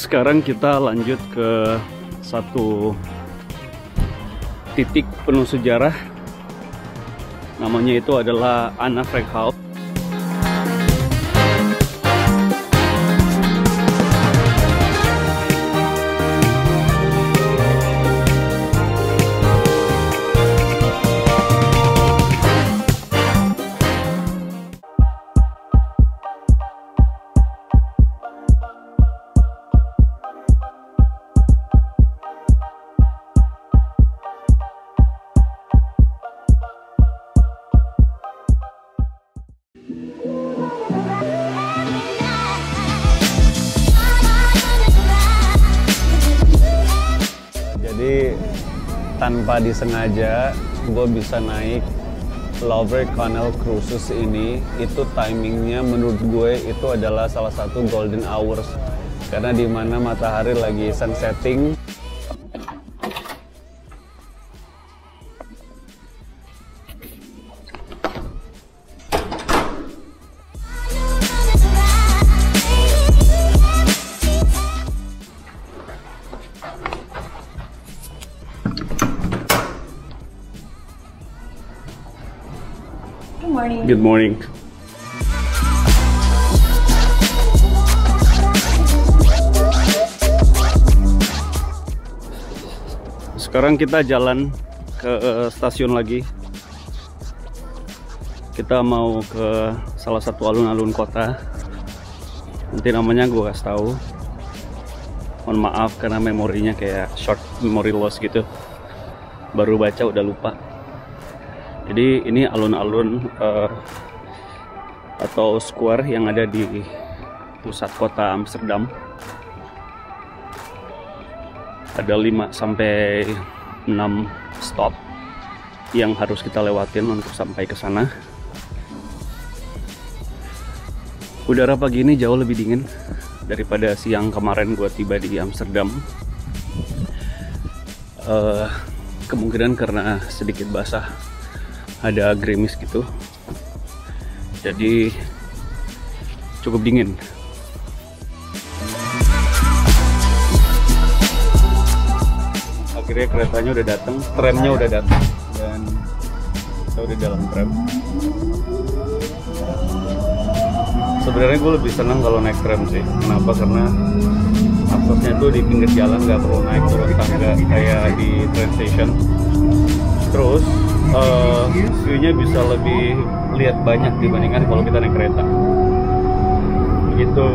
Sekarang kita lanjut ke satu titik penuh sejarah. Namanya itu adalah Anne Frank House. Jadi tanpa disengaja gue bisa naik Louvre Canal Cruises ini. Itu timingnya menurut gue itu adalah salah satu golden hours, karena dimana matahari lagi sunsetting. Good morning. Sekarang kita jalan ke stasiun lagi. Kita mau ke salah satu alun-alun kota. Nanti namanya gue kasih tahu. Mohon maaf karena memorinya kayak short memory loss gitu. Baru baca udah lupa. Jadi ini alun-alun atau square yang ada di pusat kota Amsterdam. Ada 5 sampai 6 stop yang harus kita lewatin untuk sampai ke sana. Udara pagi ini jauh lebih dingin daripada siang kemarin gua tiba di Amsterdam. Kemungkinan karena sedikit basah. Ada gerimis gitu, jadi cukup dingin. Akhirnya keretanya udah datang, tramnya udah datang, dan kita udah dalam tram. Sebenarnya gue lebih senang kalau naik tram sih. Kenapa? Karena aksesnya tuh di pinggir jalan, nggak perlu naik turun tangga kayak di train station. Terus view-nya bisa lebih lihat banyak dibandingkan kalau kita naik kereta. Begitu.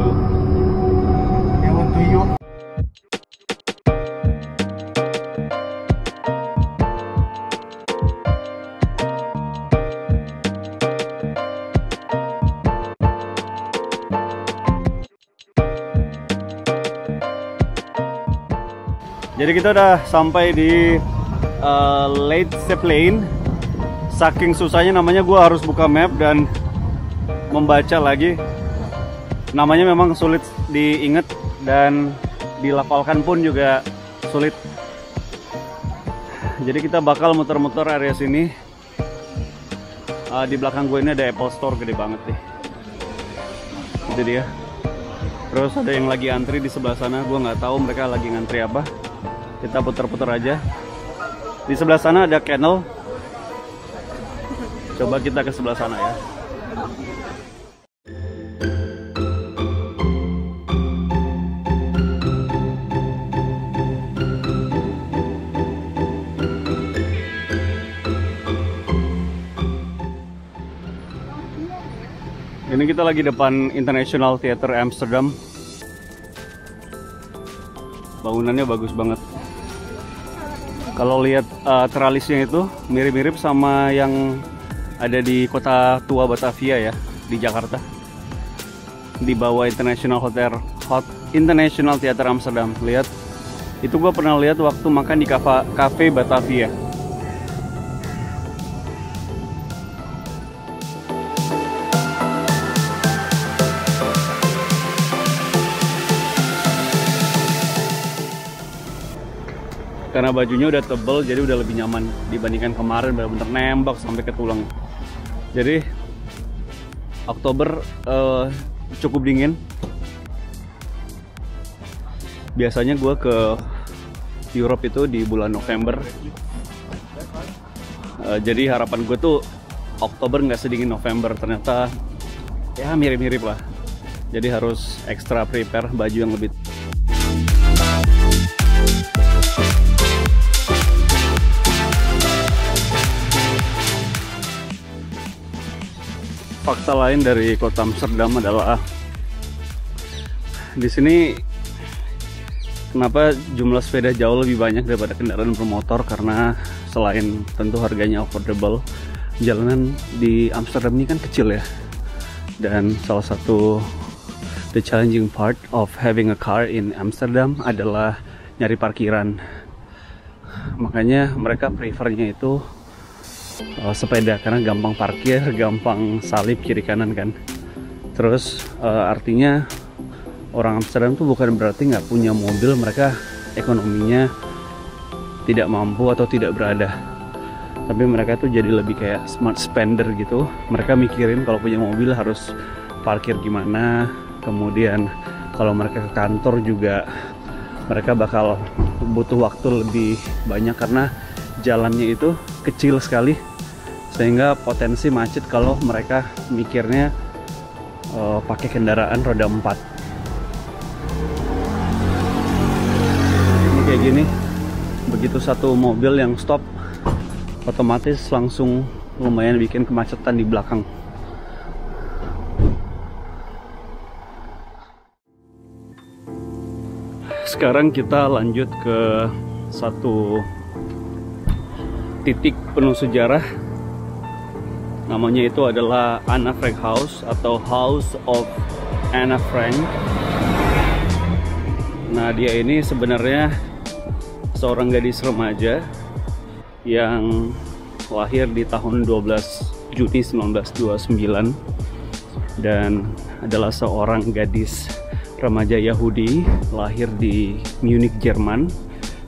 Jadi kita udah sampai di Leidseplein. Saking susahnya namanya, gue harus buka map dan membaca lagi. Namanya memang sulit diingat dan dilafalkan pun juga sulit. Jadi kita bakal muter-muter area sini. Di belakang gue ini ada Apple Store gede banget nih. Itu dia. Terus ada yang lagi antri di sebelah sana. Gue nggak tahu mereka lagi ngantri apa. Kita puter-puter aja. Di sebelah sana ada Canal. Coba kita ke sebelah sana ya. Ini kita lagi depan International Theater Amsterdam. Bangunannya bagus banget. Kalau lihat tralisnya itu mirip-mirip sama yang ada di kota tua Batavia ya, di Jakarta. Di bawah International Theater Amsterdam. Lihat, itu gua pernah lihat waktu makan di cafe Batavia. Karena bajunya udah tebel, jadi udah lebih nyaman dibandingkan kemarin bener-bener nembak sampai ke tulang. Jadi Oktober cukup dingin. Biasanya gue ke Europe itu di bulan November. Jadi harapan gue tuh Oktober nggak sedingin November. Ternyata ya mirip-mirip lah. Jadi harus extra prepare baju yang lebih. Fakta lain dari kota Amsterdam adalah di sini kenapa jumlah sepeda jauh lebih banyak daripada kendaraan bermotor, karena selain tentu harganya affordable, jalanan di Amsterdam ini kan kecil ya. Dan salah satu the challenging part of having a car in Amsterdam adalah nyari parkiran. Makanya mereka prefernya itu sepeda karena gampang parkir, gampang salip kiri kanan kan. Terus artinya orang Amsterdam tuh bukan berarti nggak punya mobil, mereka ekonominya tidak mampu atau tidak berada. Tapi mereka tuh jadi lebih kayak smart spender gitu. Mereka mikirin kalau punya mobil harus parkir gimana. Kemudian kalau mereka ke kantor juga mereka bakal butuh waktu lebih banyak karena jalannya itu kecil sekali, sehingga potensi macet kalau mereka mikirnya pakai kendaraan roda 4. Ini kayak gini, begitu satu mobil yang stop, otomatis langsung lumayan bikin kemacetan di belakang. Sekarang kita lanjut ke satu titik penuh sejarah. Namanya itu adalah Anne Frank House atau House of Anne Frank. Nah, dia ini sebenarnya seorang gadis remaja yang lahir di tahun 12 Juni 1929 dan adalah seorang gadis remaja Yahudi lahir di Munich, Jerman.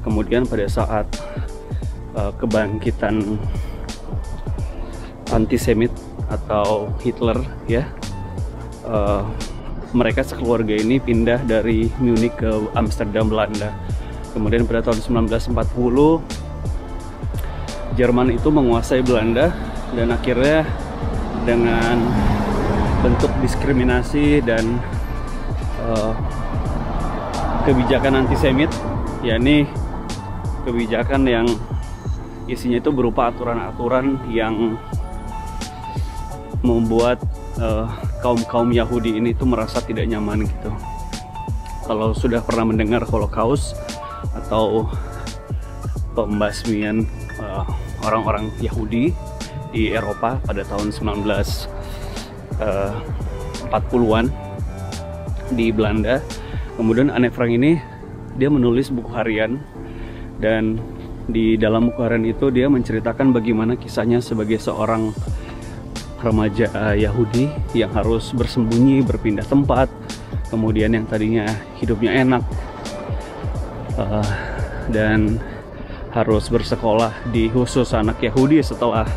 Kemudian pada saat kebangkitan antisemit atau Hitler ya, mereka sekeluarga ini pindah dari Munich ke Amsterdam, Belanda. Kemudian pada tahun 1940 Jerman itu menguasai Belanda, dan akhirnya dengan bentuk diskriminasi dan kebijakan antisemit, yakni kebijakan yang isinya itu berupa aturan-aturan yang membuat kaum Yahudi ini tuh merasa tidak nyaman gitu. Kalau sudah pernah mendengar Holocaust atau pembasmian orang-orang Yahudi di Eropa pada tahun 1940-an di Belanda, kemudian Anne Frank ini dia menulis buku harian, dan di dalam buku harian itu dia menceritakan bagaimana kisahnya sebagai seorang remaja Yahudi yang harus bersembunyi, berpindah tempat, kemudian yang tadinya hidupnya enak dan harus bersekolah di khusus anak Yahudi setelah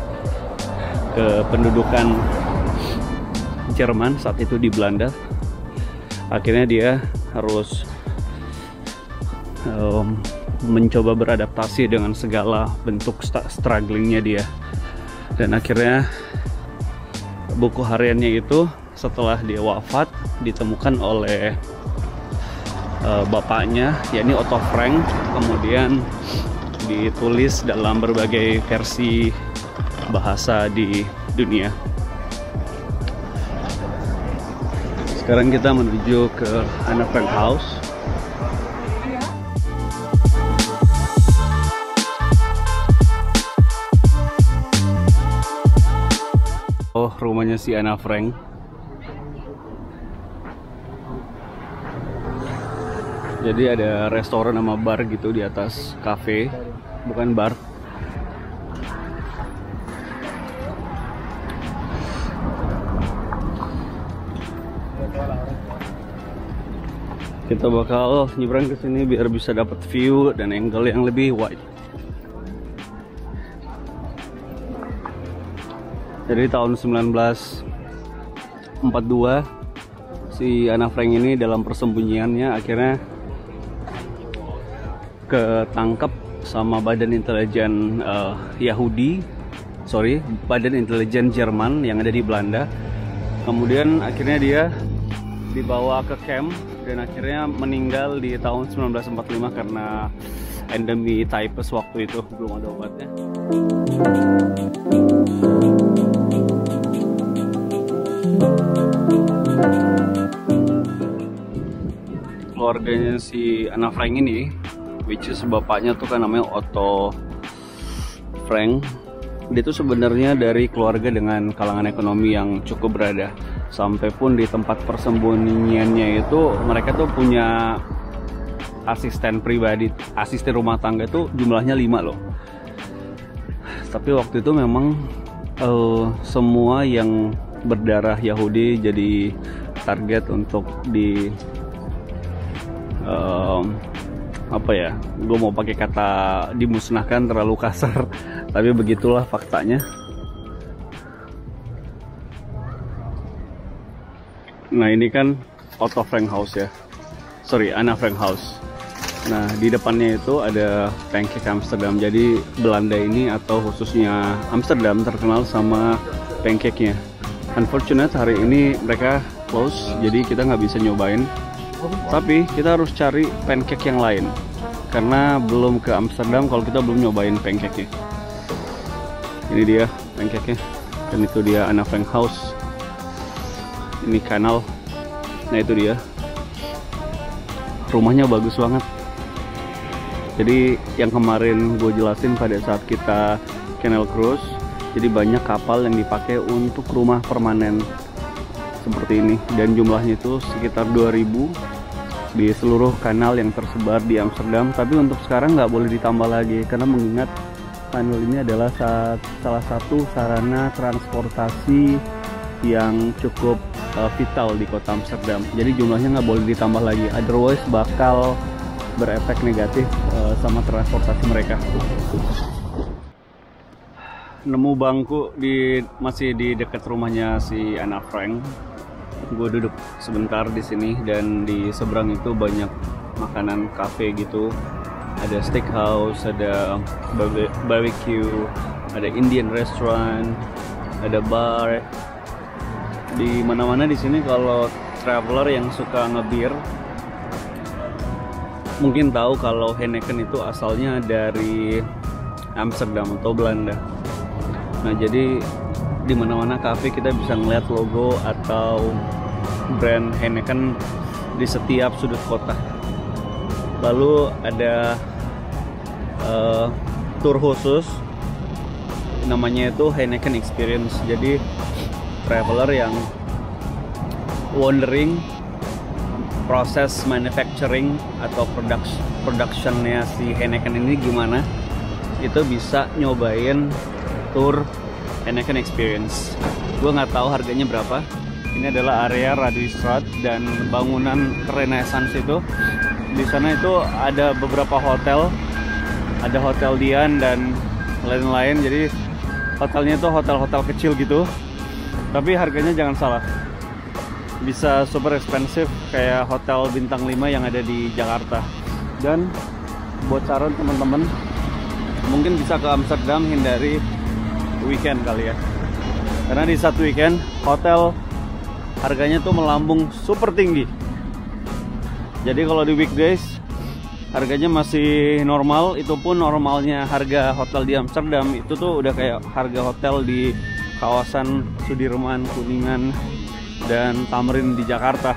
kependudukan Jerman saat itu di Belanda. Akhirnya dia harus mencoba beradaptasi dengan segala bentuk strugglingnya dia. Dan akhirnya buku hariannya itu setelah dia wafat ditemukan oleh bapaknya, yakni Otto Frank. Kemudian ditulis dalam berbagai versi bahasa di dunia. Sekarang kita menuju ke Anne Frank House. Oh, rumahnya si Anne Frank. Jadi ada restoran sama bar gitu di atas, cafe, bukan bar. Kita bakal nyebrang ke sini biar bisa dapat view dan angle yang lebih wide. Jadi tahun 1942 si Anne Frank ini dalam persembunyiannya akhirnya ketangkep sama badan intelijen badan intelijen Jerman yang ada di Belanda. Kemudian akhirnya dia dibawa ke camp dan akhirnya meninggal di tahun 1945 karena endemi typhus waktu itu, belum ada obatnya. Keluarganya si Anna Frank ini, which is bapaknya tuh kan namanya Otto Frank. Dia tuh sebenarnya dari keluarga dengan kalangan ekonomi yang cukup berada. Sampai pun di tempat persembunyiannya itu mereka tuh punya asisten pribadi, asisten rumah tangga itu jumlahnya 5 loh. Tapi waktu itu memang semua yang berdarah Yahudi jadi target untuk gue mau pakai kata dimusnahkan terlalu kasar, tapi begitulah faktanya. Nah ini kan Otto Frank House ya, Anna Frank House. Nah di depannya itu ada Pancake Amsterdam. Jadi Belanda ini atau khususnya Amsterdam terkenal sama pancake-nya. Unfortunate hari ini mereka close, jadi kita nggak bisa nyobain. Tapi kita harus cari pancake yang lain karena belum ke Amsterdam kalau kita belum nyobain pancake-nya. Ini dia pancake-nya, dan itu dia Anna Frank House. Ini kanal. Nah itu dia. Rumahnya bagus banget. Jadi yang kemarin gue jelasin pada saat kita Canal Cruise, jadi banyak kapal yang dipakai untuk rumah permanen seperti ini, dan jumlahnya itu sekitar 2000 di seluruh kanal yang tersebar di Amsterdam. Tapi untuk sekarang nggak boleh ditambah lagi karena mengingat kanal ini adalah salah satu sarana transportasi yang cukup vital di kota Amsterdam. Jadi jumlahnya nggak boleh ditambah lagi, otherwise bakal berefek negatif sama transportasi mereka. Nemu bangku masih di dekat rumahnya si Anna Frank. Gue duduk sebentar di sini, dan di seberang itu banyak makanan cafe gitu. Ada steakhouse, ada barbecue, ada Indian restaurant, ada bar. Di mana-mana di sini kalau traveler yang suka ngebir mungkin tahu kalau Heineken itu asalnya dari Amsterdam atau Belanda. Nah jadi di mana-mana kafe kita bisa ngeliat logo atau brand Heineken di setiap sudut kota. Lalu ada tour khusus namanya itu Heineken Experience. Jadi traveler yang wondering proses manufacturing atau productionnya si Heineken ini gimana, itu bisa nyobain tour Heineken Experience. Gue nggak tahu harganya berapa. Ini adalah area Radhuisstraat dan bangunan Renaissance itu. Di sana itu ada beberapa hotel, ada Hotel Dian dan lain-lain. Jadi hotelnya itu hotel-hotel kecil gitu. Tapi harganya jangan salah, bisa super expensive kayak hotel bintang 5 yang ada di Jakarta. Dan buat saran teman-teman, mungkin bisa ke Amsterdam hindari weekend kali ya, karena di satu weekend hotel harganya tuh melambung super tinggi. Jadi kalau di weekdays harganya masih normal, itu pun normalnya harga hotel di Amsterdam itu tuh udah kayak harga hotel di kawasan Sudirman, Kuningan, dan Tamrin di Jakarta.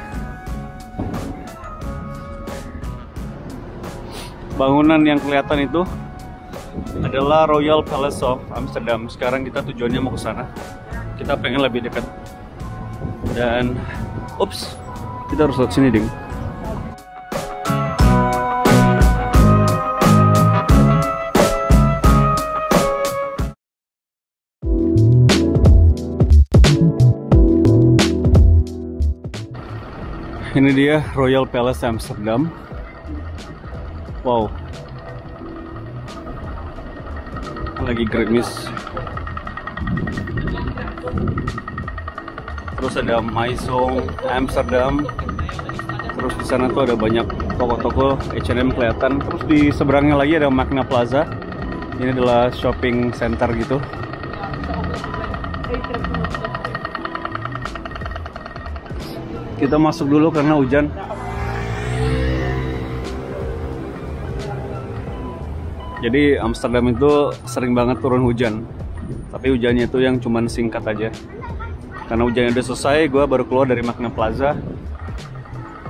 Bangunan yang kelihatan itu adalah Royal Palace of Amsterdam. Sekarang kita tujuannya mau ke sana. Kita pengen lebih dekat. Dan ups, kita harus lewat sini, ding. Ini dia Royal Palace Amsterdam. Wow, lagi gerimis. Terus ada Maison Amsterdam. Terus di sana tuh ada banyak toko-toko H&M kelihatan. Terus di seberangnya lagi ada Magna Plaza. Ini adalah shopping center gitu. Kita masuk dulu karena hujan. Jadi Amsterdam itu sering banget turun hujan. Tapi hujannya itu yang cuman singkat aja. Karena hujannya udah selesai, gue baru keluar dari Magna Plaza.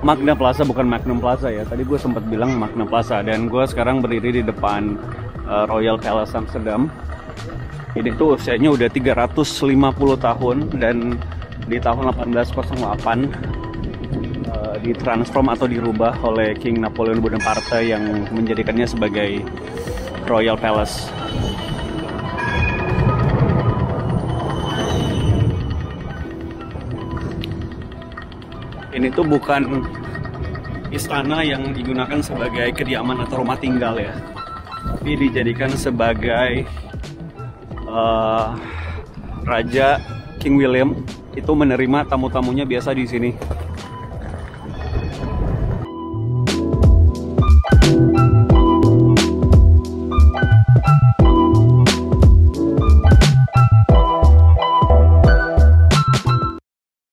Magna Plaza bukan Magnum Plaza ya. Tadi gue sempat bilang Magna Plaza. Dan gue sekarang berdiri di depan Royal Palace Amsterdam. Ini tuh usianya udah 350 tahun. Dan di tahun 1808 ditransform atau dirubah oleh King Napoleon Bonaparte yang menjadikannya sebagai Royal Palace. Ini tuh bukan istana yang digunakan sebagai kediaman atau rumah tinggal ya, tapi dijadikan sebagai Raja King William itu menerima tamu-tamunya biasa di sini.